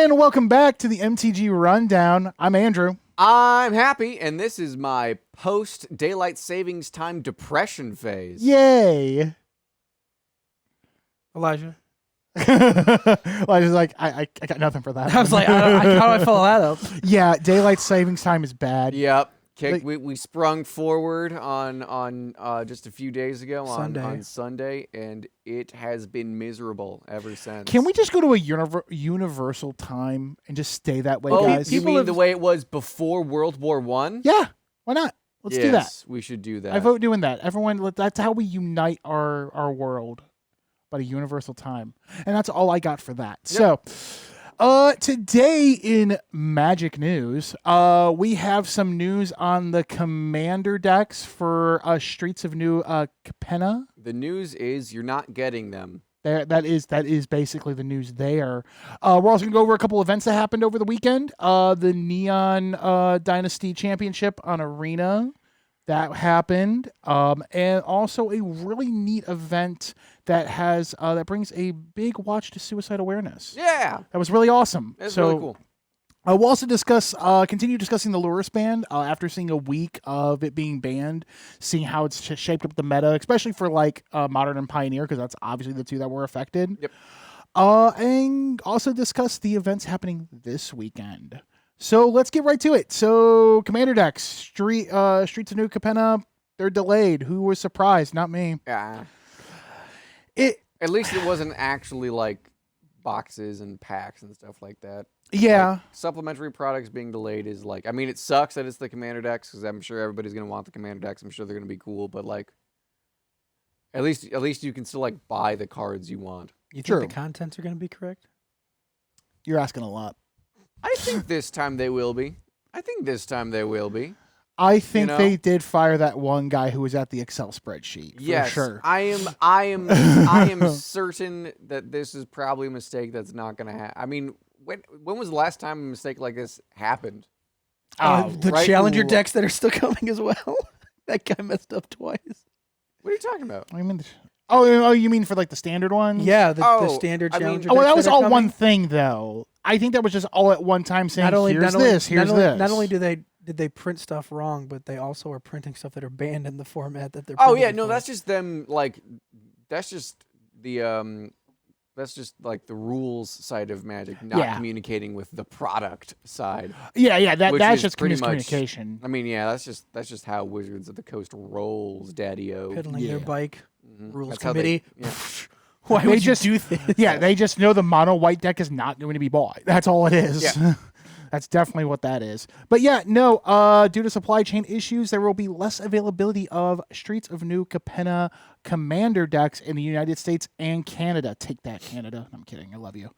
And welcome back to the MTG Rundown. I'm Andrew. I'm Happy, and this is my post-daylight savings time depression phase. Yay! Elijah. Elijah's like, I got nothing for that. I was like, how do I follow that up? Yeah, daylight savings time is bad. Yep. We sprung forward on just a few days ago on Sunday, and it has been miserable ever since. Can we just go to a universal time and just stay that way, guys? You mean the way it was before World War I? Yeah, why not? Let's do that. Yes, we should do that. I vote doing that. Everyone, that's how we unite our world, by a universal time. And that's all I got for that. Yep. So, today in Magic News, we have some news on the Commander decks for Streets of New Capenna. The news is you're not getting them. That is basically the news there. We're also going to go over a couple events that happened over the weekend. The Neon Dynasty Championship on Arena. That happened. And also a really neat event that has that brings a big watch to suicide awareness. Yeah. That was really awesome. That's really cool. We'll also continue discussing the Lurrus Ban after seeing a week of it being banned, seeing how it's shaped up the meta, especially for like Modern and Pioneer, because that's obviously the two that were affected. Yep. And also discuss the events happening this weekend. So let's get right to it. So Commander decks, Streets of New Capenna, they're delayed. Who was surprised? Not me. Yeah. At least it wasn't actually like boxes and packs and stuff like that. Yeah. Like, supplementary products being delayed is like, I mean, it sucks that it's the Commander decks because I'm sure everybody's going to want the Commander decks. I'm sure they're going to be cool, but like, at least you can still like buy the cards you want. You think the contents are going to be correct? You're asking a lot. I think this time they will be. I think they did fire that one guy who was at the Excel spreadsheet. Yes, for sure. I am certain that this is probably a mistake that's not going to happen. I mean, when was the last time a mistake like this happened? The Challenger decks that are still coming as well. That guy messed up twice. What are you talking about? I mean, oh, you mean for like the standard one? Yeah, the standard Challenger. Oh, well, that was all one thing though. I think that was just all at one time saying, here's this. Not only did they print stuff wrong, but they also are printing stuff that are banned in the format that they're. Oh yeah, no, that's just them. Like, that's just like the rules side of Magic, not communicating with the product side. Yeah, that's just miscommunication. I mean, yeah, that's just how Wizards of the Coast rolls, Daddy-O. Peddling their bike. Mm-hmm. Rules committee. Why would you do this? Yeah, they just know the mono white deck is not going to be bought. That's all it is. Yeah. That's definitely what that is. But yeah, no, due to supply chain issues, there will be less availability of Streets of New Capenna Commander decks in the United States and Canada. Take that, Canada. I'm kidding. I love you.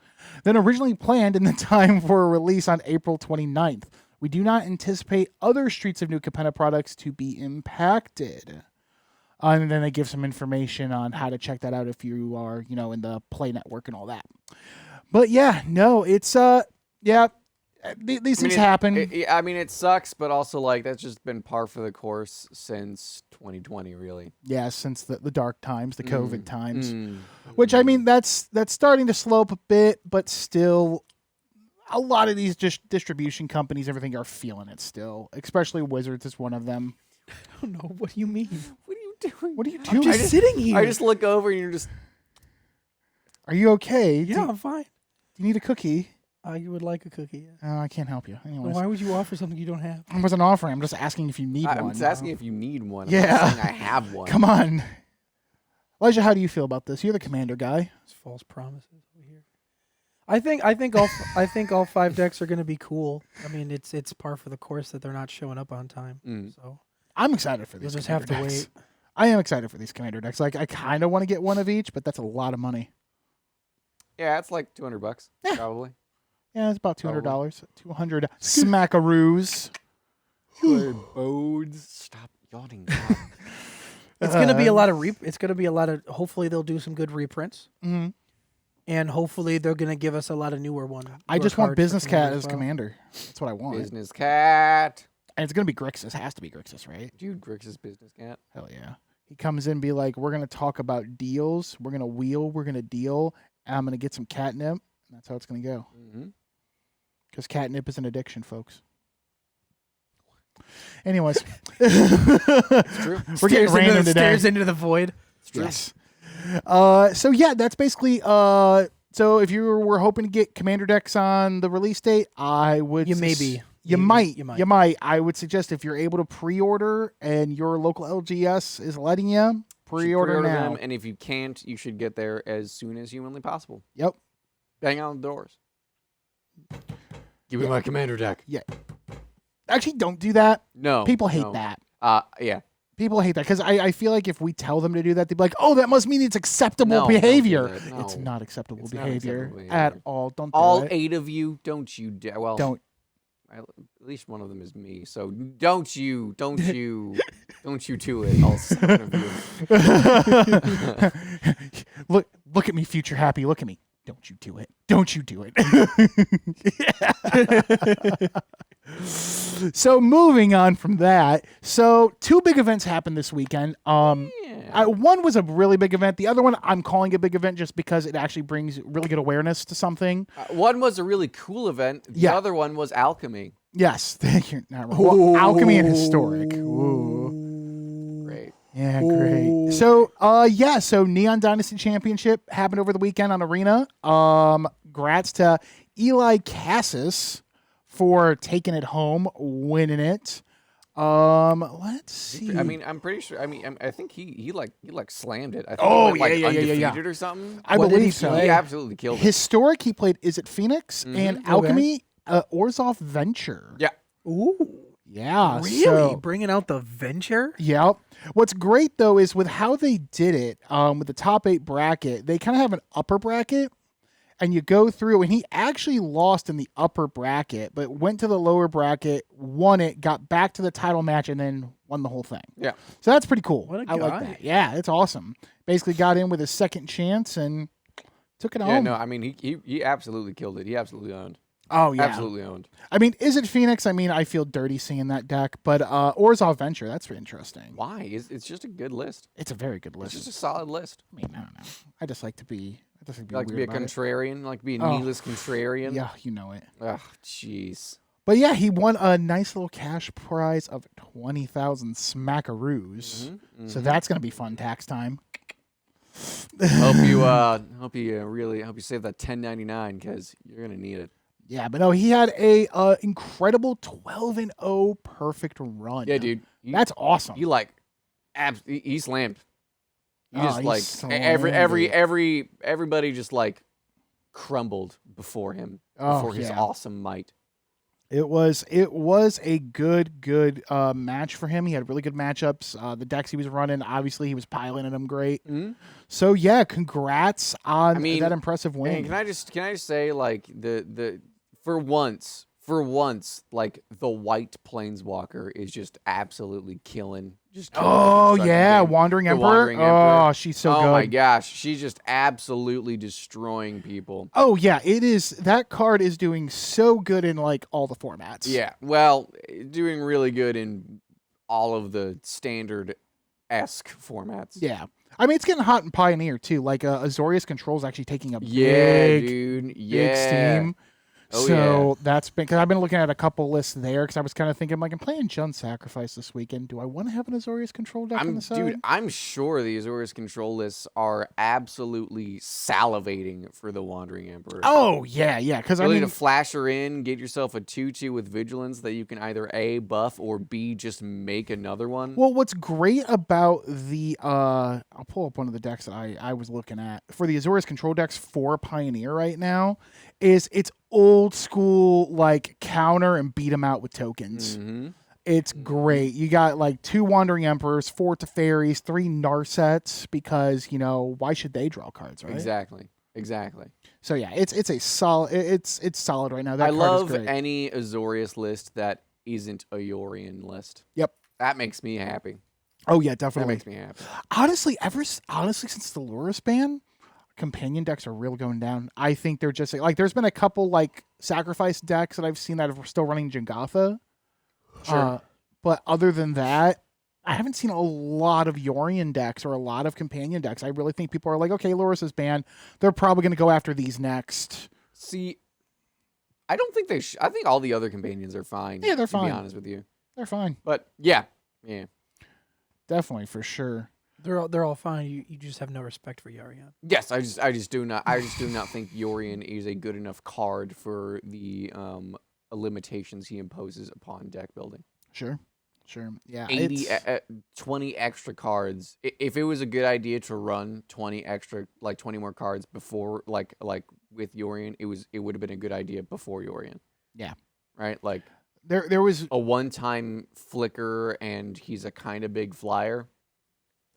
Than originally planned in the time for a release on April 29th. We do not anticipate other Streets of New Capenna products to be impacted. And then they give some information on how to check that out if you are, in the Play Network and all that. But yeah, no, it's, these things happen. It sucks, but also, like, that's just been par for the course since 2020, really. Yeah, since the dark times, the COVID times. Which, I mean, that's starting to slope a bit, but still, a lot of these distribution companies, everything are feeling it still. Especially Wizards is one of them. I don't know. What do you mean? What are you doing? What are you doing? I'm just sitting here. I just look over and you're just... Are you okay? Yeah, I'm fine. Do you need a cookie? You would like a cookie, yeah. I can't help you. Anyways. Why would you offer something you don't have? I wasn't offering. I'm just asking if you need one. I'm just asking if you need one. Yeah. I'm not saying I have one. Come on. Elijah, how do you feel about this? You're the Commander guy. It's false promises over here. I think all 5 decks are going to be cool. I mean, it's par for the course that they're not showing up on time. So I'm excited for these. You'll just have to wait. I am excited for these Commander decks. Like, I kind of want to get one of each, but that's a lot of money. Yeah, it's like $200 probably. Yeah, it's about $200. 200 smackaroos. 200 bodes. Stop yawning. It's gonna be a lot of It's gonna be a lot of. Hopefully, they'll do some good reprints. Mm-hmm. And hopefully, they're gonna give us a lot of newer ones. I just want Business Cat as Commander. That's what I want. Business Cat. And it's gonna be Grixis. Has to be Grixis, right? Dude, Grixis Business Cat. Hell yeah. He comes in and be like, we're gonna talk about deals. We're gonna wheel. We're gonna deal. And I'm gonna get some catnip. And that's how it's gonna go. Mm-hmm. Because catnip is an addiction, folks. Anyways. It's true. We're getting random today. Stares into the void. It's true. Yes. So yeah, that's basically so if you were hoping to get commander decks on the release date, I would You may be. You might. I would suggest if you're able to pre-order and your local LGS is letting you, pre-order now. them, and if you can't, you should get there as soon as humanly possible. Yep. Bang on the doors. Give me my commander deck. Yeah. Actually, don't do that. No. People hate that. Yeah. People hate that because I feel like if we tell them to do that, they'd be like, "Oh, that must mean it's acceptable No, don't do behavior." that. No. It's not acceptable It's not behavior acceptable behavior. at all. Don't do All it. 8 of you, don't you dare. Well, Don't. at least one of them is me. So don't you do it. All 7 of you. Look at me, future happy. Look at me. Don't you do it. Don't you do it. So moving on from that. So 2 big events happened this weekend. One was a really big event. The other one I'm calling a big event just because it actually brings really good awareness to something. One was a really cool event. The other one was alchemy. Yes. You're not wrong. Well, alchemy and historic. Ooh. Great. Yeah, great. So, so Neon Dynasty Championship happened over the weekend on Arena. Grats to Eli Cassis for taking it home, winning it. Let's see. I mean, I'm pretty sure. I mean, I think he slammed it. I think he went, undefeated or something. I believe so. He absolutely killed it. Historic, he played Is It Phoenix and Alchemy, Orzhov Venture. Yeah. Ooh. Yeah. Really? So, Bringing out the Venture? yeah. What's great, though, is with how they did it, with the top 8 bracket, they kind of have an upper bracket, and you go through, and he actually lost in the upper bracket, but went to the lower bracket, won it, got back to the title match, and then won the whole thing. Yeah. So that's pretty cool. What a I like guy. that. Yeah, it's awesome. Basically got in with his second chance and took it Yeah, home. no, I mean, he absolutely killed it. He absolutely owned. Oh, yeah. Absolutely owned. I mean, Is It Phoenix? I mean, I feel dirty seeing that deck, but Orzhov Venture, that's interesting. Why? It's just a good list. It's a very good It's list. just a solid list. I mean, I don't know. I just like to be. You like to be a contrarian, like to be a needless contrarian. Yeah, you know it. Ugh, jeez. But yeah, he won a nice little cash prize of 20,000 smackaroos. So that's gonna be fun tax time. Hope you save that 1099 because you're gonna need it. Yeah, but no, he had a incredible 12-0 perfect run. Yeah, dude. That's awesome. He he slammed. He Oh, just he like slammed everybody just like crumbled before him, before his awesome might. It was a good match for him. He had really good matchups. The decks he was running, obviously he was piloting them great. So yeah, congrats on that impressive win. And can I just say like the for once, like the white planeswalker is just absolutely killing. Wandering Emperor. Oh, she's so good. Oh my gosh, she's just absolutely destroying people. Oh yeah, it is. That card is doing so good in like all the formats. Yeah, well, doing really good in all of the standard-esque formats. Yeah. I mean, it's getting hot in Pioneer too. Like Azorius Control's actually taking a dude. big steam. Oh, so that's been because I've been looking at a couple lists there because I was kind of thinking like I'm playing Jund Sacrifice this weekend. Do I want to have an Azorius Control deck on the side? Dude, I'm sure the Azorius Control lists are absolutely salivating for the Wandering Emperor. Oh yeah, because I mean to flash her in, get yourself a 2/2 with Vigilance that you can either A, buff, or B, just make another one. Well, what's great about the I'll pull up one of the decks that I was looking at for the Azorius Control decks for Pioneer right now is it's old school like counter and beat them out with tokens. It's great. You got like 2 Wandering Emperors, 4 Teferis, 3 Narsets because why should they draw cards, right? Exactly. So yeah, it's a solid. It's solid right now. That I card love is great. any Azorius list that isn't a Yorion list. Yep. That makes me happy. Oh yeah, That definitely. makes me happy. Honestly, since the Lurrus Ban, companion decks are real going down. I think they're just like there's been a couple like sacrifice decks that I've seen that are still running Jengatha. Sure. But other than that, I haven't seen a lot of Yorion decks or a lot of companion decks. I really think people are like, okay, Lurrus is banned. They're probably going to go after these next. See, I don't think they. I think all the other companions are fine. Yeah, they're fine. To be honest with you, They're fine. but yeah. Definitely, for sure. They're all fine. You just have no respect for Yorion. Yes, I just do not think Yorion is a good enough card for the limitations he imposes upon deck building. Sure. Yeah. 20 extra cards. If it was a good idea to run 20 more cards before like with Yorion, it would have been a good idea before Yorion. Yeah. Right? Like there was a one-time flicker and he's a kind of big flyer.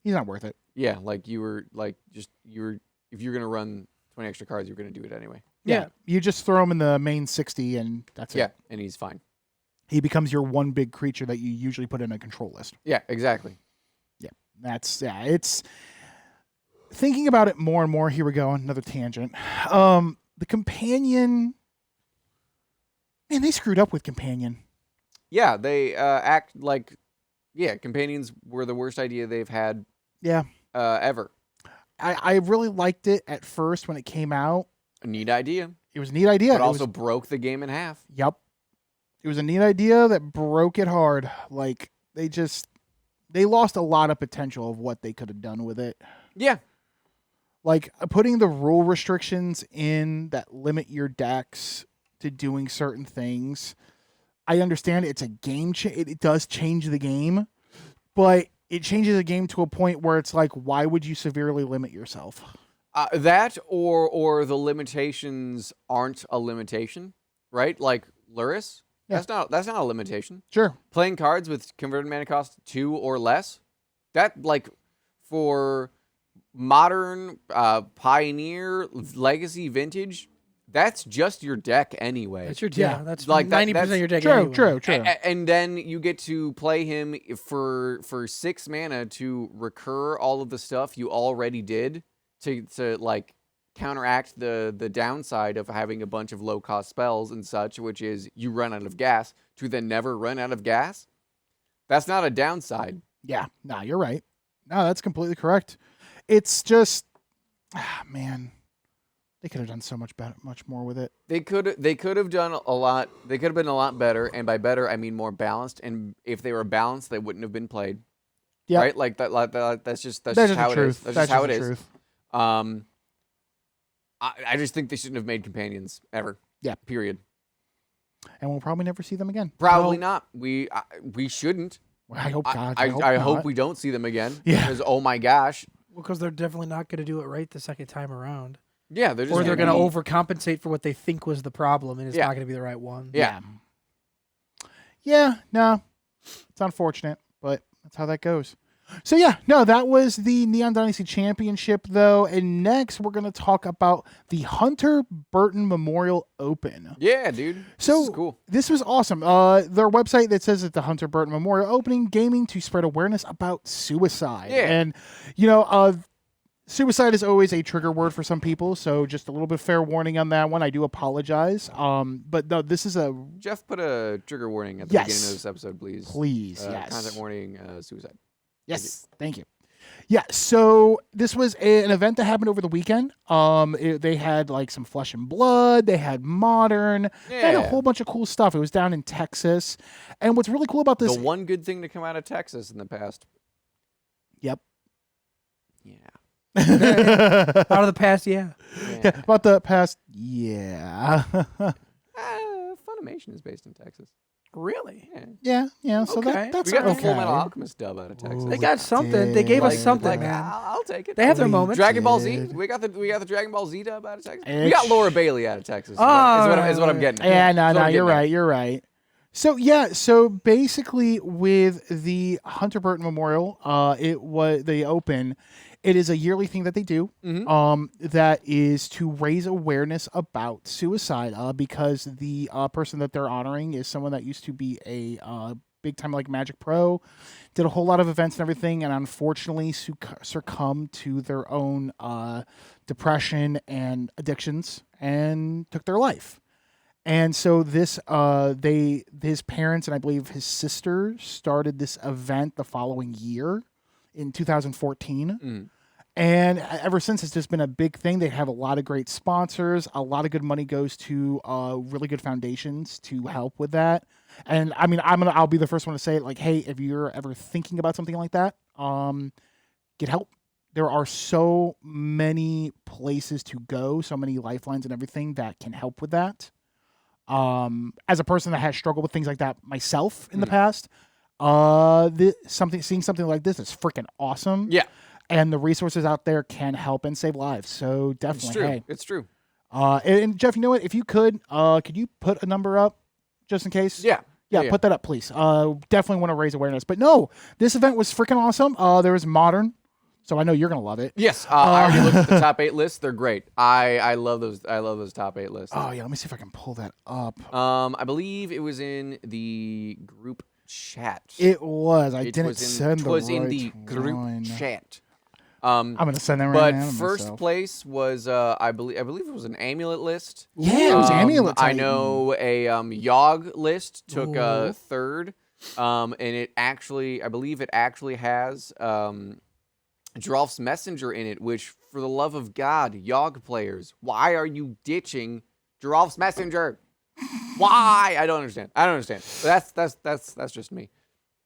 He's not worth it. Yeah, like if you're going to run 20 extra cards, you're going to do it anyway. Yeah. You just throw him in the main 60 and that's it. Yeah, and he's fine. He becomes your one big creature that you usually put in a control list. Yeah, exactly. Yeah. It's thinking about it more and more. Here we go, another tangent. The companion, man, they screwed up with companion. Yeah, they act like companions were the worst idea they've had. Yeah. Ever. I really liked it at first when it came out. A neat idea. It was a neat idea. But also broke the game in half. Yep. It was a neat idea that broke it hard. Like, they lost a lot of potential of what they could have done with it. Yeah. Like, putting the rule restrictions in that limit your decks to doing certain things. I understand it's a game it does change the game, but it changes the game to a point where it's like, why would you severely limit yourself? That or the limitations aren't a limitation, right? Like Lurrus, that's not a limitation. Sure. Playing cards with converted mana cost 2 or less, that like for modern, pioneer, legacy, vintage. That's just your deck anyway. That's your deck. Yeah, that's like 90% of your deck. True, anyway. true. And then you get to play him for 6 mana to recur all of the stuff you already did to like counteract the downside of having a bunch of low cost spells and such, which is you run out of gas to then never run out of gas. That's not a downside. Yeah, no, you're right. No, that's completely correct. It's just, man. They could have done so much more with it. They could have done a lot. They could have been a lot better, and by better I mean more balanced. And if they were balanced, they wouldn't have been played. Yeah, right. Like that. That's just how it is. That's just how it is. I just think they shouldn't have made companions ever. Yeah. Period. And we'll probably never see them again. Probably not. We shouldn't. Well, I hope God. I hope we don't see them again. Yeah. Because oh my gosh. Well, because they're definitely not going to do it right the second time around. Yeah, they're going to overcompensate for what they think was the problem, and it's not going to be the right one. Yeah. No, it's unfortunate, but that's how that goes. So that was the Neon Dynasty Championship, though, and next we're going to talk about the Hunter Burton Memorial Open. Yeah, dude. So this is cool. This was awesome. Their website that says that the Hunter Burton Memorial Opening gaming to spread awareness about suicide. Yeah. And suicide is always a trigger word for some people, so just a little bit of fair warning on that one. I do apologize. But no, this is Jeff, put a trigger warning at the beginning of this episode, please. Please, yes. Content warning, suicide. Yes, thank you. Yeah, so this was an event that happened over the weekend. They had like some Flesh and Blood. They had Modern. They had a whole bunch of cool stuff. It was down in Texas. And what's really cool about this... The one good thing to come out of Texas in the past. Yep. Yeah. Out of the past, yeah. About the past, yeah. Funimation is based in Texas. Really? Yeah. So that's we got okay. the Full Metal Alchemist dub out of Texas. They got something. They gave us something, man. I'll take it. They have their moments. Dragon Ball Z. We got the Dragon Ball Z dub out of Texas. We got Laura Bailey out of Texas. Is what I'm getting at. Yeah, no, you're right. So basically with the Hunter Burton Memorial, it was the Open. It is a yearly thing that they do. That is to raise awareness about suicide. Because the person that they're honoring is someone that used to be a big time like Magic Pro, did a whole lot of events and everything, and unfortunately succumbed to their own depression and addictions and took their life. And so his parents and I believe his sister started this event the following year in 2014. And ever since, it's just been a big thing. They have a lot of great sponsors. A lot of good money goes to really good foundations to help with that. And I mean, I'll be the first one to say it. Like, hey, if you're ever thinking about something like that, get help. There are so many places to go, so many lifelines and everything that can help with that. As a person that has struggled with things like that myself in the past, seeing something like this is freaking awesome. Yeah. And the resources out there can help and save lives. So definitely, It's true. hey. It's true. And Jeff, you know what? If you could you put a number up just in case? Yeah. Yeah, put that up, please. Definitely want to raise awareness. But no, this event was freaking awesome. There was Modern, so I know you're gonna love it. Yes, I already looked at the top 8 lists. They're great. I love those. I love those top 8 lists. Oh yeah, let me see if I can pull that up. I believe it was in the group chat. It was. I It didn't was in, send it the was in right the group one. chat. I'm gonna send that right But now. to first myself. place was I believe it was an amulet list. Yeah, it was Amulet I Titan. know a Yogg list took Ooh. third. And I believe it actually has Giralf's Messenger in it, which, for the love of God, Yogg players, why are you ditching Giralf's Messenger? Why? I don't understand. But that's just me.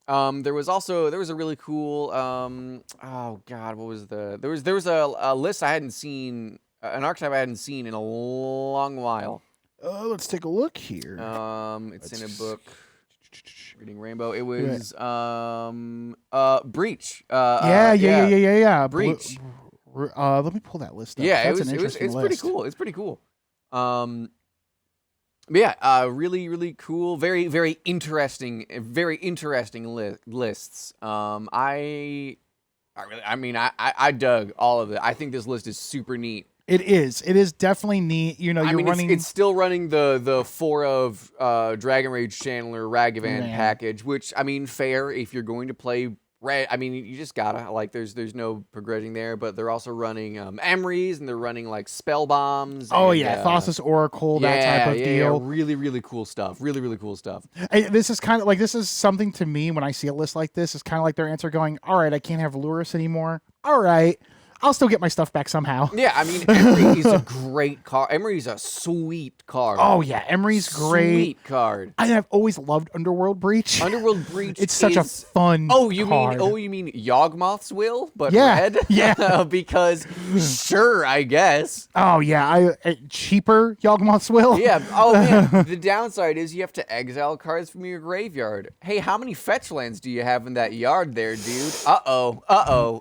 There was a really cool oh God, what was there was a list I hadn't seen, an archetype I hadn't seen in a long while. Let's take a look here. It's in a book. Reading Rainbow. It was Breach. Yeah. Breach. Let me pull that list up. Yeah, That's an interesting it's pretty list. cool. It's pretty cool. But yeah, really, really cool. Very, very interesting lists. I dug all of it. I think this list is super neat. It is. It is definitely neat. You know, you're running. It's still running the 4 of Dragon Rage Chandler Ragavan Man. package, which, I mean, fair if you're going to play red. I mean, you just gotta, like, there's no progressing there, but they're also running Emeries, and they're running like spell bombs. Oh and, yeah, Thassa's Oracle, that type of deal. Really, really cool stuff. Really, really cool stuff. This is something to me when I see a list like this. It's kind of like their answer going, all right, I can't have Lurrus anymore. All right, I'll still get my stuff back somehow. Yeah, I mean, Emery is a great card. Emery's a sweet card. Oh yeah, Emery's great. Sweet card. I've always loved Underworld Breach. Underworld Breach. It's such a fun. You card. mean Yawgmoth's will, but Yeah, red? yeah. Because sure, I guess. Oh yeah, cheaper Yawgmoth's will. Yeah. Oh man, the downside is you have to exile cards from your graveyard. Hey, how many fetch lands do you have in that yard there, dude? Uh oh.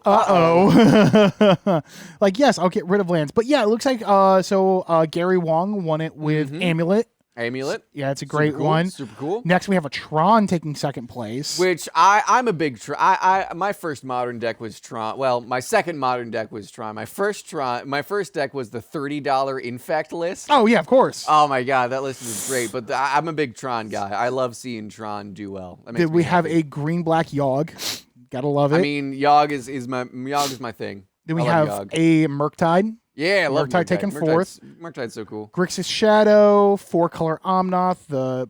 Like, yes, I'll get rid of lands. But yeah, it looks like Gary Wong won it with Amulet. Amulet. Yeah, it's a great Super cool, one. Super cool. Next, we have a Tron taking second place. Which I'm a big Tron. My first modern deck was Tron. Well, my second modern deck was Tron. My first deck was the $30 Infect list. Oh yeah, of course. Oh my God, that list is great. But I'm a big Tron guy. I love seeing Tron do well. Did we have a green-black Yogg? Gotta love it. I mean, Yogg is my thing. Then we I love have Yogg. a Murktide. Yeah, I love Murktide taking fourth. Murktide's so cool. Grixis Shadow, 4-color Omnath.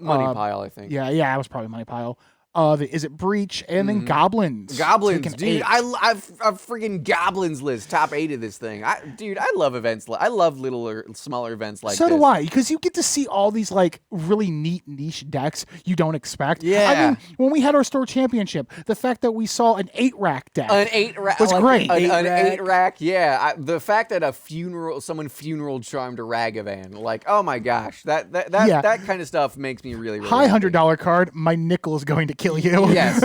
Money pile, I think. Yeah, it was probably Money Pile. Is it Breach? And then Goblins. Goblins, taking dude. 8. I've freaking Goblins list, top 8 of this thing. I love events. I love smaller events like this. So do I, because you get to see all these like really neat niche decks you don't expect. Yeah. I mean, when we had our store championship, the fact that we saw an 8-rack deck An 8-rack was great. An 8-rack, yeah. The fact that someone funeral charmed a Ragavan, like, oh my gosh, that kind of stuff makes me really, really high happy. $100 card. My nickel is going to kill you. Yes.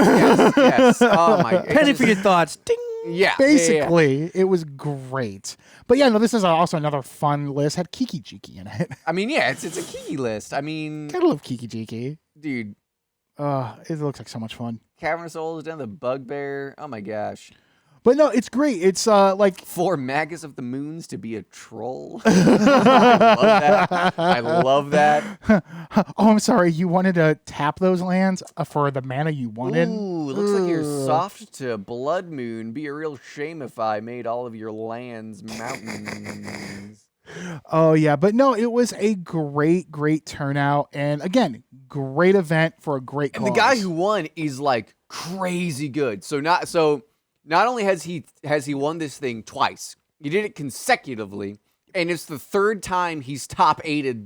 Oh my. Penny for your thoughts. Ding. Yeah. Basically, it was great. But yeah, no, this is also another fun list. Had Kiki Jiki in it. I mean, yeah, it's a key list. I mean, Gotta love Kiki Jiki. dude, It looks like so much fun. Cavern of Souls down the Bugbear. Oh my gosh. But no, it's great. It's like 4 Magus of the Moons to be a troll. I love that. oh, I'm sorry. You wanted to tap those lands for the mana you wanted. Ooh, looks like you're soft to Blood Moon. Be a real shame if I made all of your lands mountains. Oh yeah, but no, it was a great turnout, and again, great event for a great cause. And the guy who won is like crazy good. So not only has he won this thing twice, he did it consecutively, and it's the third time he's top 8'd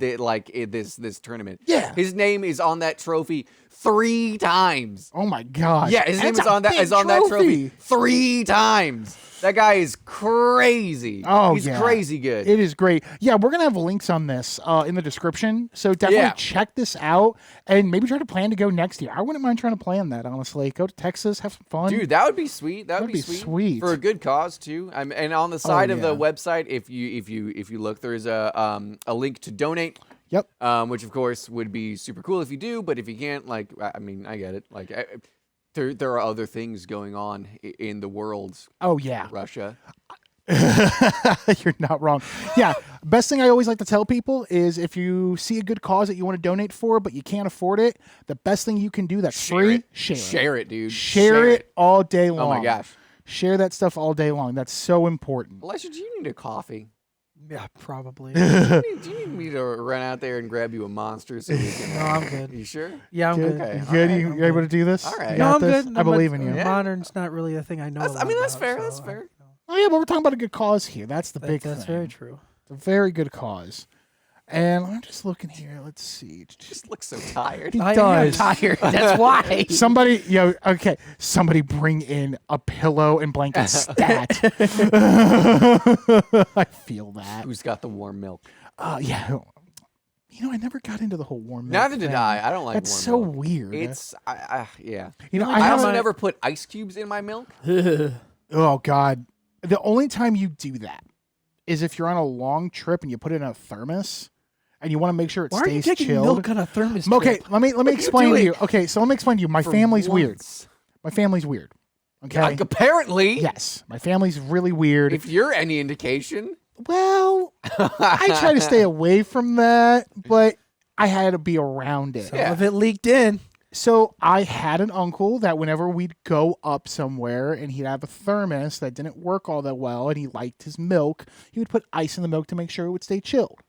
this tournament. Yeah. His name is on that trophy 3 times. Oh my god. Yeah, his name That's is on a big that trophy 3 times. That guy is crazy. Oh, he's yeah. crazy good. It is great. Yeah, we're going to have links on this in the description. So definitely check this out and maybe try to plan to go next year. I wouldn't mind trying to plan that, honestly. Go to Texas, have some fun. Dude, that would be sweet. That would be sweet. For a good cause too. And on the side of the website, if you look, there is a link to donate. Yep. Which of course would be super cool if you do, but if you can't, like, I mean, I get it. Like, there are other things going on in the world. Oh yeah. Russia. You're not wrong. Yeah. Best thing I always like to tell people is if you see a good cause that you want to donate for, but you can't afford it, the best thing you can do that's free, share it. Share it, dude. Share it all day long. Oh my gosh. Share that stuff all day long. That's so important. Elijah, do you need a coffee? Yeah, probably. Do you need me to run out there and grab you a monster so we can... No, I'm good. You sure? Yeah, I'm good. Okay. You good? All right, You able to do this? All right. You No, got I'm this? good. I believe in you. Yeah. Modern's not really a thing I know. I mean, that's about, fair. so That's fair. Oh yeah, but we're talking about a good cause here. That's the big That's thing. very true. It's a very good cause. And I'm just looking here. Let's see. Just looks so tired. He I am does. tired. That's why. Somebody, somebody bring in a pillow and blanket stat. I feel that. Who's got the warm milk? Yeah. I never got into the whole warm milk Neither did thing. I. I don't like That's warm so milk. weird. It's, yeah. I I also haven't- never put ice cubes in my milk. Oh God. The only time you do that is if you're on a long trip and you put it in a thermos and you want to make sure it Why are you stays taking chilled. milk on a thermos? Okay, trip? let me explain to you. Okay, so let me explain to you. My For family's weird. once. My family's weird. Okay. Like, apparently, Yes, my family's really weird. if you're any indication, Well, I try to stay away from that, but I had to be around it. Some of it leaked in. So I had an uncle that whenever we'd go up somewhere and he'd have a thermos that didn't work all that well and he liked his milk, he would put ice in the milk to make sure it would stay chilled.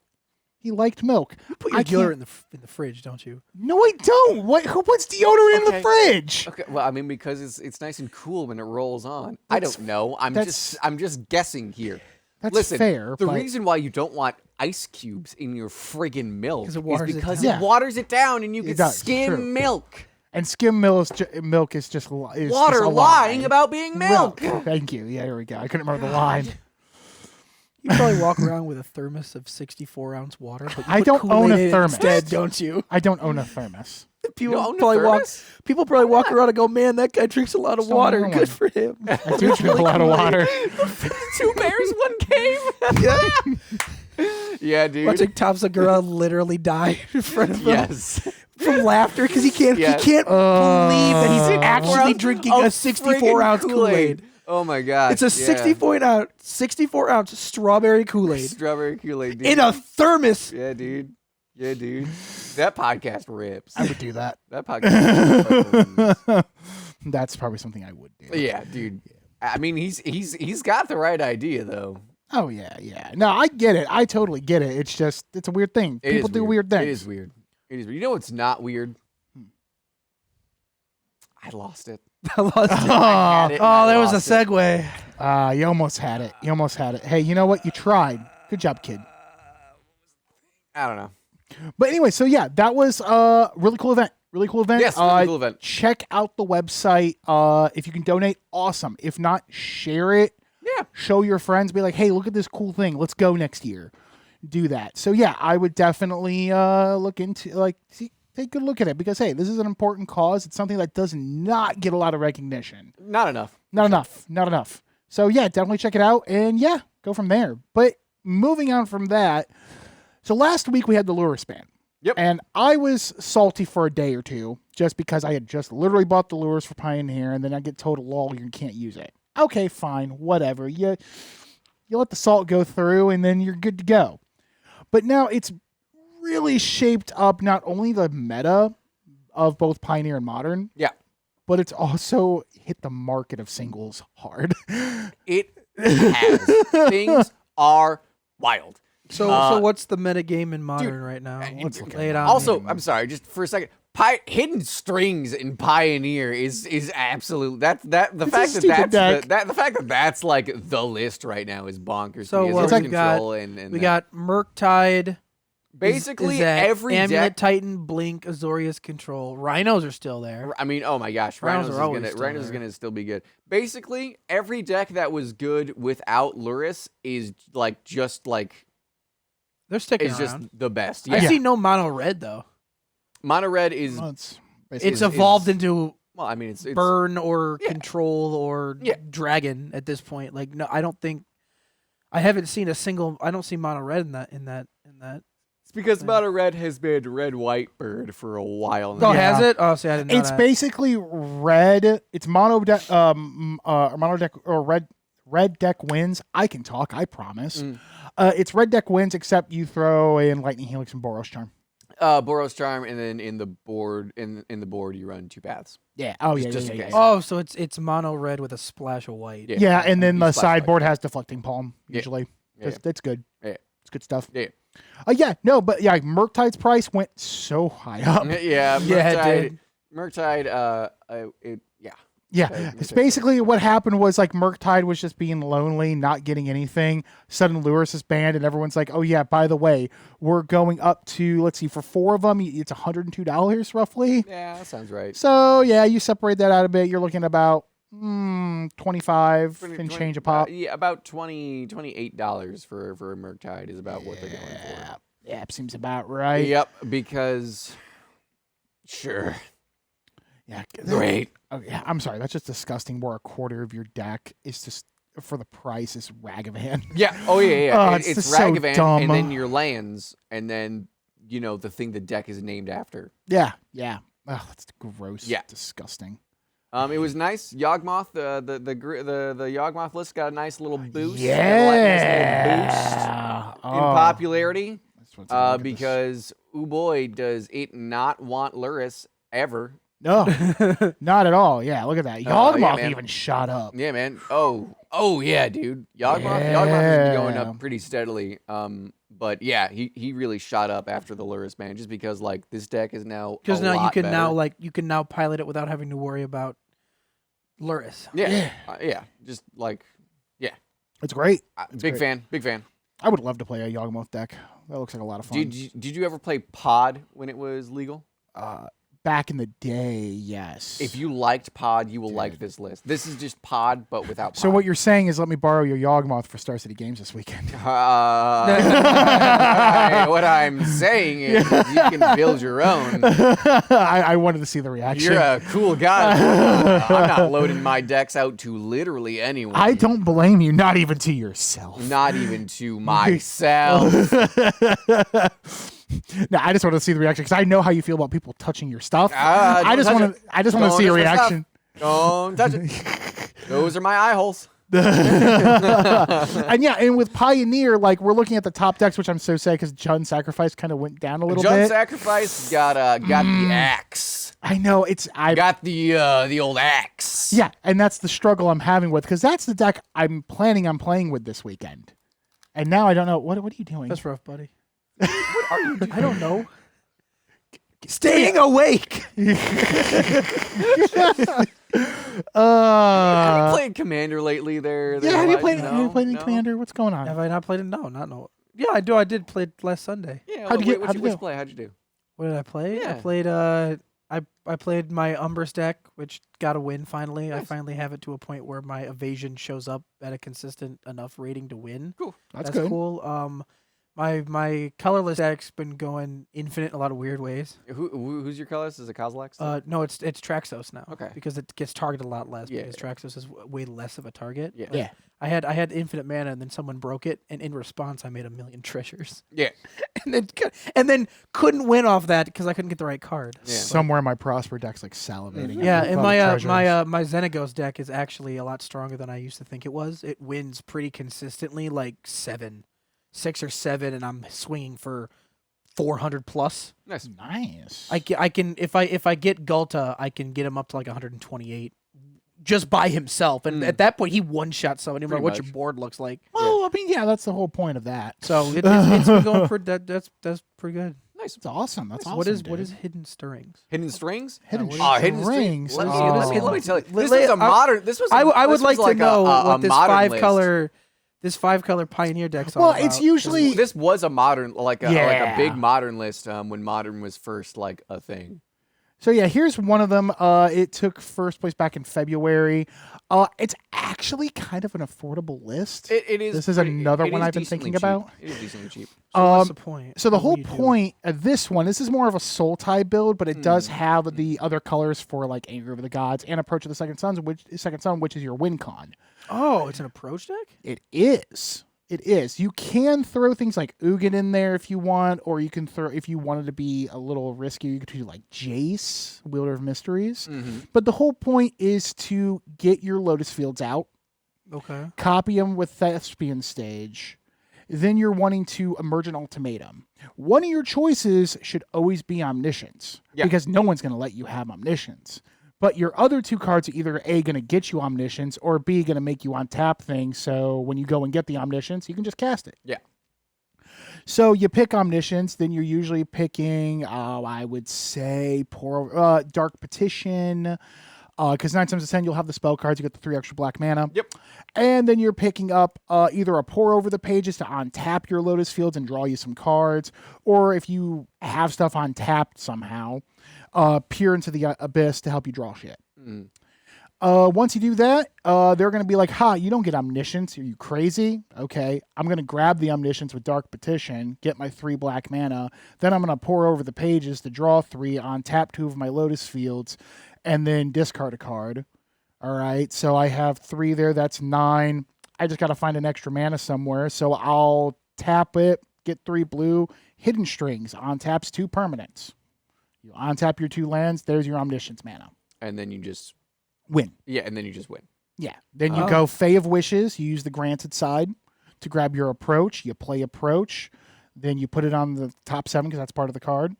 He liked milk. You put your deodorant in the fridge, don't you? No, I don't. Who puts deodorant in the Okay. fridge? okay. Well, I mean, because it's nice and cool when it rolls on. I don't know. I'm just guessing here. That's Listen, fair. the but reason why you don't want ice cubes in your friggin' milk 'Cause it is waters it because down. it waters it down and you It get does, skim true. milk. and skim milk is just Water a lying lie. about being milk. Well, thank you. Yeah, here we go. I couldn't remember the line. You probably walk around with a thermos of 64-ounce water, but you I put don't Kool-Aid own a in it thermos. instead, don't you? I don't own a thermos. People own a probably thermos? People probably walk around and go, "Man, that guy drinks a lot of Just don't water. own Good one. for him." I do drink a lot of water. 2 bears, 1 cave. Yeah, dude. Watching Tom Segura literally die in front of him Yes. from laughter because he can't Yes. believe that he's actually Friggin' drinking a 64-ounce Kool-Aid. Oh my god. It's a 64-ounce strawberry Kool-Aid Strawberry Kool-Aid, dude. in a thermos. Yeah, dude. Yeah, dude. That podcast rips. I would do that. That podcast rips. That's probably something I would do. Yeah, dude. I mean, he's got the right idea though. Oh yeah. No, I get it. I totally get it. It's just it's a weird thing. It People is do weird things. It is weird. It is weird. You know what's not weird? I lost it. I lost it. I had it and I Oh, there was a lost it. segue. You almost had it. You almost had it. Hey, you know what? You tried. Good job, kid. I don't know. But anyway, so yeah, that was a really cool event. Really cool event. Yes, really cool event. Check out the website. If you can donate, awesome. If not, share it. Yeah. Show your friends. Be like, hey, look at this cool thing. Let's go next year. Do that. So yeah, I would definitely look into take a good look at it because hey, this is an important cause. It's something that does not get a lot of recognition. Not enough. Not enough. So yeah, definitely check it out and yeah, go from there. But moving on from that, so last week we had the Lurrus Ban. Yep. And I was salty for a day or two just because I had just literally bought the lures for Pioneer and then I get told, lol, you can't use it. Okay, fine, whatever. You let the salt go through and then you're good to go. But now it's really shaped up not only the meta of both Pioneer and Modern, Yeah. but it's also hit the market of singles hard. It has. Things are wild. So what's the meta game in Modern right now? let's look at Lay it it. on Also, me. I'm sorry, just for a second. Hidden strings in Pioneer is absolute. The fact that that's like the list right now is bonkers. So to me. what It's we got? control and We got Murktide. basically is that every Amulet deck. Titan, Blink, Azorius Control. Rhinos are still there. I mean, oh my gosh, Rhinos are always still Rhinos is there. gonna still be good. Basically, every deck that was good without Lurrus is like just like They're sticking is just around. the best. I Yeah, see no mono red though. Mono Red is Well, it's It's basically- evolved into well. I mean, it's burn or yeah. control or Yeah. dragon at this point. Like no, I don't think I haven't seen a single. I don't see mono red in that. It's because Yeah. Mono Red has been Red White Bird for a while now. Oh, Yeah. has it? Oh, see, I didn't know It's that. basically red. It's mono deck, mono deck or red deck wins. I can talk. I promise. Mm. It's red deck wins, except you throw in Lightning Helix and Boros Charm. Boros Charm, and then in the board you run 2 paths. Yeah. Oh yeah. Just yeah, in yeah, case. yeah. Oh, so it's mono red with a splash of white. Yeah. Yeah, and then You the splash light. sideboard has deflecting palm Yeah. usually. Yeah. That's good. Yeah. It's good stuff. Yeah. Yeah, no, but yeah, Murktide's price went so high up. Yeah, Yeah, it did. Murktide, yeah. Yeah, Okay, it's okay. basically what happened was like Murktide was just being lonely, not getting anything. Suddenly Lurrus is banned, and everyone's like, "Oh yeah, by the way, we're going up to let's see, for 4 of them, it's $102 roughly." Yeah, that sounds right. So yeah, you separate that out a bit, you're looking at about 25 and change a pop. Yeah, about $28 for a Murktide is about what they're going for. Yeah, seems about right. Yep, because sure, Yeah, great. Oh yeah, I'm sorry, that's just disgusting. Where a quarter of your deck is just for the price is Ragavan. Yeah. Oh yeah, yeah. Oh, It's it's so Ragavan, dumb. and then your lands, and then the thing the deck is named after. Yeah. Oh, that's gross. Yeah. Disgusting. It was nice. Yawgmoth, the Yawgmoth list got a nice little boost. Yeah. Got a nice little boost in popularity. That's what's look at this. Because boy, does it not want Lurrus ever. No, not at all. Yeah, look at that. yeah, Yawgmoth man. even shot up. Yeah, man. Oh yeah, dude. Yawgmoth has been going up pretty steadily. But yeah, he really shot up after the Lurrus ban, just because like this deck is now Because a now you lot can better. you can now pilot it without having to worry about Lurrus. Yeah, yeah. Just like It's great. big fan. I would love to play a Yawgmoth deck. That looks like a lot of fun. Did you ever play Pod when it was legal? Back in the day, yes. If you liked Pod, you will like this list. This is just Pod, but without Pod. So what you're saying is let me borrow your Yawgmoth for Star City Games this weekend. What I'm saying is you can build your own. I wanted to see the reaction. You're a cool guy. I'm not loading my decks out to literally anyone. I don't blame you, not even to yourself. Not even to myself. No, I just want to see the reaction because I know how you feel about people touching your stuff. Don't I just touch want it. to. I just want to Don't see a touch my stuff. reaction. Don't touch it. Those are my eye holes. And yeah, and with Pioneer, like we're looking at the top decks, which I'm so sad because Jund Sacrifice kind of went down a little Jund bit. Sacrifice got the axe. I know I Got the old axe. yeah, and that's the struggle I'm having with because that's the deck I'm planning on playing with this weekend. And now I don't know what are you doing? That's rough, buddy. What are you doing? I don't know. Staying awake. Have you played Commander lately? There. Yeah, have you Elijah? played in No? Commander? What's going on? Have I not played it? No, not no. Yeah, I do. I did play it last Sunday. Yeah. How'd you get- What'd how'd you you do? play? How'd you do? What did I play? Yeah. I played I played my Umbrus deck, which got a win finally. I Nice. finally have it to a point where my evasion shows up at a consistent enough rating to win. Cool. That's good. cool. My colorless deck's been going infinite in a lot of weird ways. Who's your colors? Is it Kozilek? No, it's Traxos now. Okay. Because it gets targeted a lot less Yeah, because Traxos is way less of a target. Yeah. Like, Yeah. I had infinite mana and then someone broke it and in response I made 1,000,000 treasures Yeah. and then couldn't win off that because I couldn't get the right card. Yeah. Somewhere my Prosper deck's like salivating. Yeah, at and all my the treasures. my Xenagos deck is actually a lot stronger than I used to think it was. It wins pretty consistently, like 6 or 7, and I'm swinging for 400 plus. just by himself. And at that point, he one-shot someone, no matter what your much. board looks like. Well, I mean, yeah, that's the whole point of that. So it's been going pretty. That's pretty good. Nice. It's awesome. That's awesome. What is Hidden Stirrings? Hidden strings? Hidden Hidden strings? Let me Oh. tell you. Let- This was a modern. I would like to know what this modern list. this 5-color Pioneer deck's all Well, about. it's usually This was a modern, like a Yeah. big modern list when modern was first like a thing. so. Yeah, here's one of them. It took first place back in February. It's actually kind of an affordable list. It is. This is pretty- another it one is I've been decently thinking cheap. about. It is decently cheap. So what's the point? So the What whole do you do? point of this one, this is more of a soul tie build, but it does have the other colors for like Anger of the Gods and Approach of the Second Sun, which is your win con. Oh, it's an approach deck? It is. It is. You can throw things like Ugin in there if you want, or you can throw, if you wanted to be a little riskier, you could do like Jace, Wielder of Mysteries. But the whole point is to get your Lotus Fields out, Okay. copy them with Thespian Stage. Then you're wanting to emerge an ultimatum. One of your choices should always be Omniscience, because no one's going to let you have Omniscience. But your other two cards are either A, going to get you Omniscience, or B, going to make you untap things. So when you go and get the Omniscience, you can just cast it. Yeah. So you pick Omniscience, then you're usually picking, I would say, Dark Petition, because 9 times out of 10 you'll have the spell cards. You get the 3 extra black mana. Yep. And then you're picking up either a Pour Over the Pages to untap your Lotus Fields and draw you some cards, or if you have stuff untapped somehow, Peer into the Abyss to help you draw shit. Once you do that, they're going to be like, ha, you don't get Omniscience. Are you crazy? Okay, I'm going to grab the Omniscience with Dark Petition, get my 3 black mana, then I'm going to Pour Over the Pages to draw 3, untap 2 of my Lotus Fields, and then discard a card. All right, so I have 3 there. That's 9. I just got to find an extra mana somewhere, so I'll tap it, get 3 blue, Hidden Strings, untaps 2 permanents. You untap your 2 lands, there's your Omniscience mana. And then you just Win. Yeah, and then you just win. Yeah. Then you go Fae of Wishes. You use the granted side to grab your Approach. You play Approach. Then you put it on the top 7 because that's part of the card.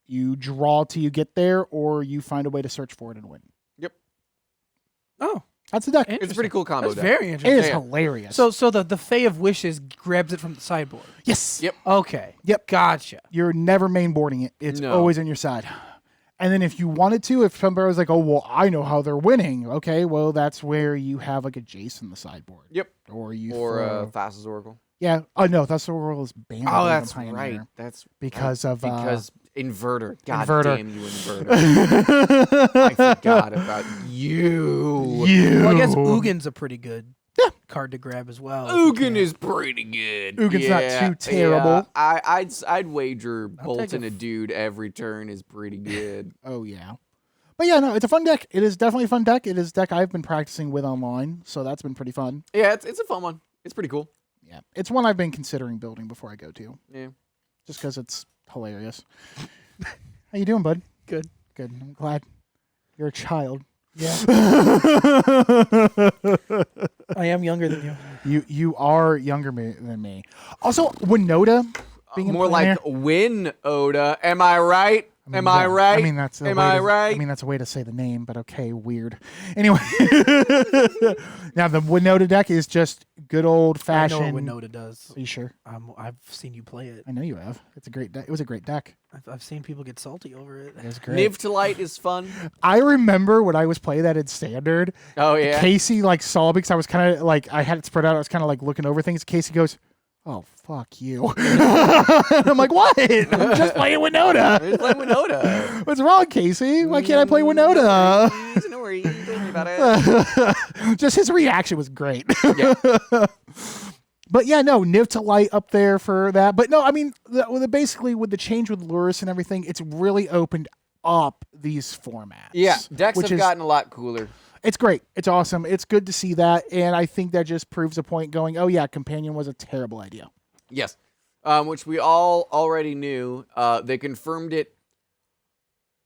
You draw till you get there, or you find a way to search for it and win. Yep. Oh, That's the deck. It's a pretty cool combo that's deck. very It interesting. is hilarious. So the Fae of Wishes grabs it from the sideboard. yes. Yep. Okay. Yep. Gotcha. You're never mainboarding it. It's No. always on your side. And then if you wanted to, if somebody was like, oh, well, I know how they're winning. Okay, well, that's where you have like a Jace in the sideboard. Yep. Or you Or throw... Fastest Oracle. Yeah. Oh, no, that's the world is banned. Oh, by that's the Pioneer right. That's because of... because inverter. God Inverter. damn you, inverter. I forgot about you. Well, I guess Ugin's a pretty good card to grab as well. Ugin is pretty good. Ugin's not too terrible. Yeah. I'd wager take bolting a a dude every turn is pretty good. Oh, yeah. But yeah, no, it's a fun deck. It is definitely a fun deck. It is a deck I've been practicing with online, so that's been pretty fun. Yeah, it's a fun one. It's pretty cool. Yeah, it's one I've been considering building before I go to, Yeah. just because it's hilarious. How you doing, bud? Good. Good. I'm glad you're a child. Yeah. I am younger than you. You are younger than me. Also, Winota being in More Pioneer- like Win Oda. Am I right? Am I right? I mean, that's a Am way I to- right? I mean, that's a way to say the name, but okay, weird. Anyway, now the Winota deck is just good old I fashioned. know what Winota does. Are you sure? I've seen you play it. I know you have. It's a great deck. It was a great deck. I've seen people get salty over it. It was great. Niv to Light is fun. I remember when I was playing that in Standard. Oh, yeah. Casey like saw because I was kind of like I had it spread out. I was kind of like looking over things. Casey goes, "Oh fuck you!" And I'm like, "What? I'm just playing Winota. It's like Winota. What's wrong, Casey? Why can't I play Winota?" No worries. Don't worry about it. Just his reaction was great. Yeah. But yeah, no, Niv to Light up there for that. But no, I mean, basically with the change with Lurrus and everything, it's really opened up these formats. Yeah, decks which have is- gotten a lot cooler. It's great. It's awesome. It's good to see that. And I think that just proves a point going, oh yeah, Companion was a terrible idea. Yes. Which we all already knew. They confirmed it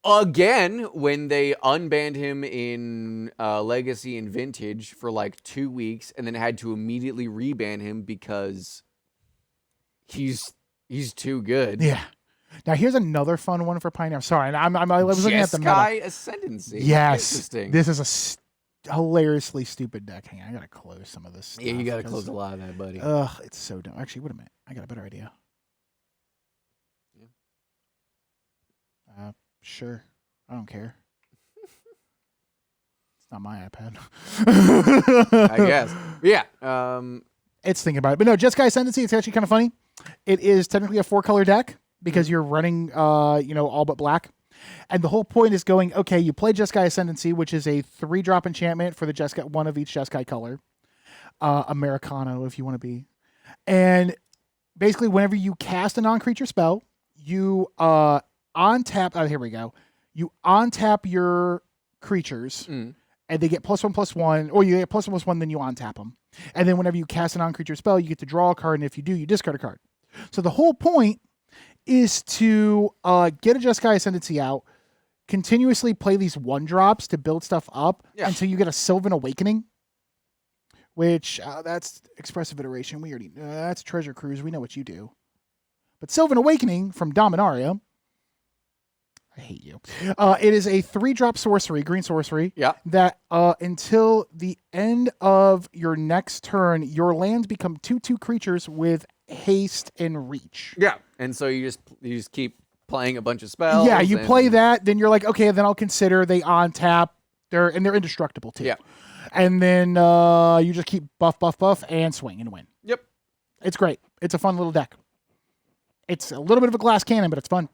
again when they unbanned him in Legacy and Vintage for like 2 weeks and then had to immediately reban him because he's too good. Yeah. Now here's another fun one for Pioneer. Sorry, I was looking at the meta. Jeskai Ascendancy. Yes. Interesting. This is a hilariously stupid deck. Hang on, I gotta close some of this stuff. Yeah, you got to close a lot of that, buddy. Ugh, it's so dumb. Actually, wait a minute. I got a better idea. Yeah. Sure. I don't care. It's not my iPad. I guess. Yeah. It's thinking about it. But no, Jeskai Ascendancy, it's actually kind of funny. It is technically a 4-color deck because you're running, all but black. And the whole point is going, okay, you play Jeskai Ascendancy, which is a 3-drop enchantment for the Jeskai, one of each Jeskai color. Americano, if you want to be. And basically, whenever you cast a non-creature spell, you on-tap, here we go. You on-tap your creatures, and they get +1/+1, or you get +1/+1, then you on-tap them. And then whenever you cast a non-creature spell, you get to draw a card, and if you do, you discard a card. So the whole point is to get a Jeskai Ascendancy out, continuously play these 1-drops to build stuff up until you get a Sylvan Awakening, which that's Expressive Iteration. We already that's Treasure Cruise. We know what you do. But Sylvan Awakening from Dominaria, I hate you. It is a 3-drop sorcery, green sorcery. Yeah. That until the end of your next turn, your lands become 2/2 creatures with haste and reach. Yeah. And so you just keep playing a bunch of spells. Yeah, you play that, then you're like, okay, then I'll consider they on tap. They're indestructible too. Yeah. And then you just keep buff, and swing and win. Yep. It's great. It's a fun little deck. It's a little bit of a glass cannon, but it's fun.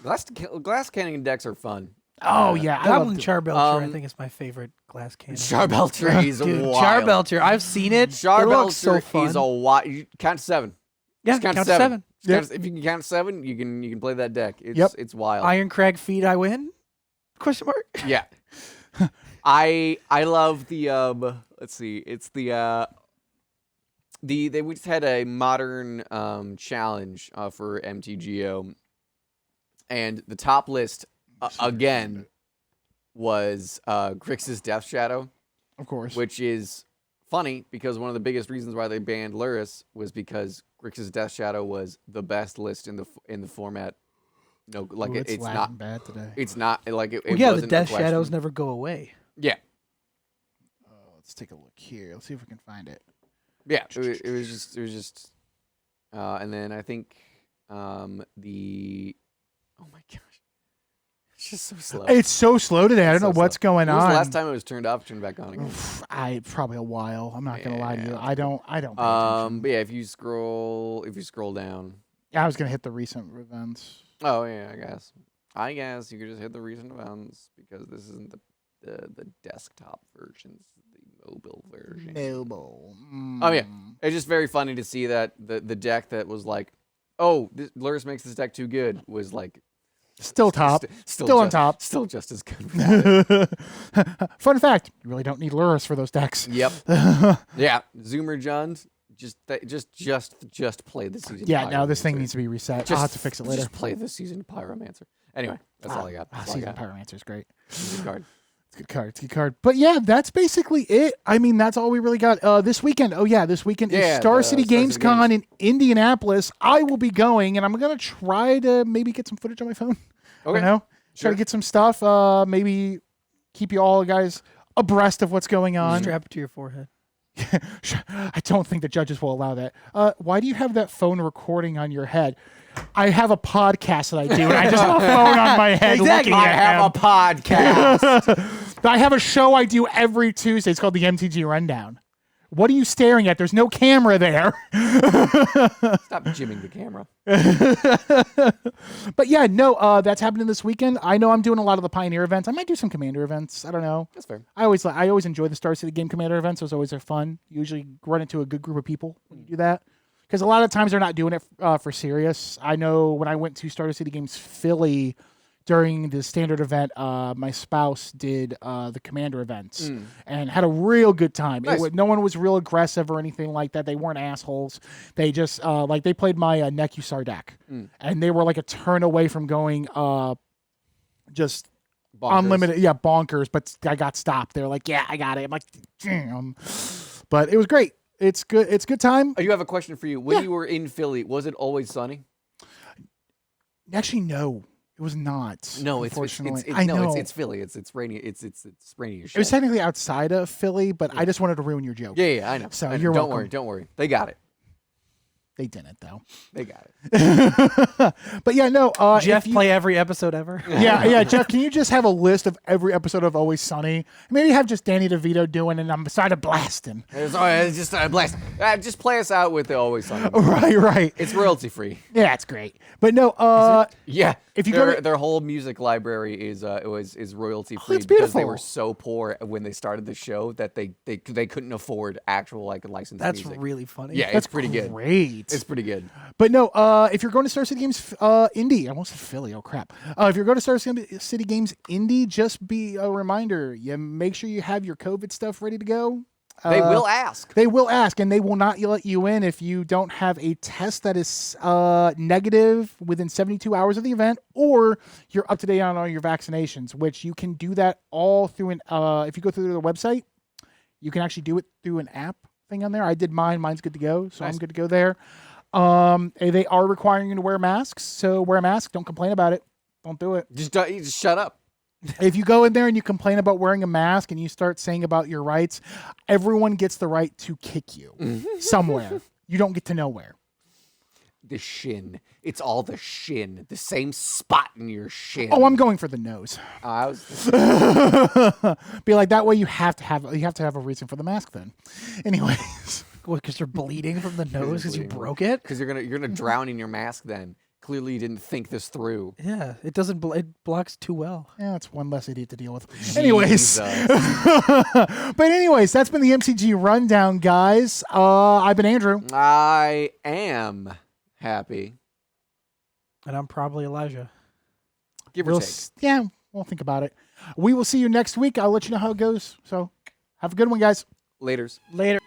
Glass cannon decks are fun. Oh, yeah. Goblin Charbelcher, I think, is my favorite glass cannon. Charbelcher is Dude, wild. Charbelcher, I've seen it. It looks so Charbelcher fun. is a wild. You count to 7. Yeah, Just count to 7. If you can count to 7, you can play that deck. It's wild. Iron Crag feed, I win? Question mark. Yeah. I love the let's see. It's we just had a modern challenge for MTGO, and the top list again was Grixis Death Shadow, Of course. which is funny because one of the biggest reasons why they banned Lurrus was because Grixis Death Shadow was the best list in the format. No, like Ooh, it's not bad today. It's not like it. Well, it yeah, the wasn't a Death question. Shadows never go away. Yeah, Let's take a look here. Let's see if we can find it. yeah. It was just, and then I think the oh my gosh, it's just so slow. It's so slow today. I don't So know what's slow. going When was on. the last time it was turned off, turned back on again? Probably a while. I'm not gonna lie to you. Yeah. I don't. Pay attention. But yeah, if you scroll down. I was gonna hit the recent events. Oh yeah, I guess you could just hit the recent events because this isn't the desktop version, it's the mobile version. Mobile. Oh yeah, it's just very funny to see that the deck that was like, oh, Lurrus makes this deck too good was like Still top. Still on top. Still just as good. Fun fact: you really don't need Lurrus for those decks. Yep. Yeah, Zoomer Jund. Just play the season. Yeah, no, this thing Pyromancer. needs to be reset. I'll have to fix it later. Just play the season Pyromancer. Anyway, that's all I got. That's all I Season got. Pyromancer is great. It's a good card. It's a good card. It's a good card. But yeah, that's basically it. I mean, that's all we really got. This weekend. Oh yeah, this weekend is Star City Games Con in Indianapolis. I will be going, and I'm gonna try to maybe get some footage on my phone. Okay. You know, Sure. try to get some stuff. Maybe keep you all guys abreast of what's going on. Strap it to your forehead. I don't think the judges will allow that. Why do you have that phone recording on your head? I have a podcast that I do, and I just have a phone on my head looking I at have a podcast. I have a show I do every Tuesday. It's called the MTG Rundown. What are you staring at? There's no camera there. Stop jimming the camera. But yeah, no, that's happening this weekend. I know I'm doing a lot of the Pioneer events. I might do some Commander events. I don't know. That's fair. I always enjoy the Star City Game Commander events. Those always are fun. You usually run into a good group of people when you do that. Because a lot of times they're not doing it for serious. I know when I went to Star City Games Philly during the standard event, my spouse did the Commander events and had a real good time. Nice. No one was real aggressive or anything like that. They weren't assholes. They just they played my Nekusar deck, and they were like a turn away from going just Bonkers. unlimited, bonkers. But I got stopped. They're like, yeah, I got it. I'm like, damn. But it was great. It's good. It's good time. I do have a question for you. When you were in Philly, was it always sunny? Actually, no. It was not. No, unfortunately. it's I know. it's Philly. It's rainy. It's rainy as shit. It was technically outside of Philly, but I just wanted to ruin your joke. Yeah, I know. So I know. you're Don't welcome. Don't worry. They got it. They didn't though. They got it. But yeah, no. Jeff play every episode ever. Yeah. Jeff, can you just have a list of every episode of Always Sunny? Maybe have just Danny DeVito doing, and I'm beside a blasting. It's just a blast. Just play us out with the Always Sunny. Right. It's royalty free. Yeah, it's great. But no. Yeah. If you their, go to- their whole music library is royalty free it's because they beautiful. were so poor when they started the show that they couldn't afford actual like licensed That's music. really funny. Yeah, That's it's pretty good. Great. It's pretty good. But no, if you're going to Star City Games Indy, I almost said Philly. Oh crap! If you're going to Star City Games Indy, just be a reminder. You make sure you have your COVID stuff ready to go. They will ask. They will ask, and they will not let you in if you don't have a test that is negative within 72 hours of the event, or you're up to date on all your vaccinations. Which you can do that all through an. If you go through the website, you can actually do it through an app thing on there. I did mine. Mine's good to go, so Nice. I'm good to go there. They are requiring you to wear masks, so wear a mask. Don't complain about it. Don't do it. You just shut up. If you go in there and you complain about wearing a mask and you start saying about your rights, everyone gets the right to kick you somewhere. You don't get to nowhere. The shin. It's all the shin. The same spot in your shin. Oh, I'm going for the nose. I was. Be like that way. You have to have a reason for the mask. Then, anyways. Because you're bleeding from the nose because you bleeding. broke it. Because you're gonna drown in your mask. Then clearly you didn't think this through. Yeah, it doesn't. It blocks too well. Yeah, it's one less idiot to deal with. Anyways, Jesus. but anyways, that's been the MTG Rundown, guys. I've been Andrew. I am happy. And I'm probably Elijah. Give or take. Yeah, we'll think about it. We will see you next week. I'll let you know how it goes. So have a good one, guys. Laters. Later.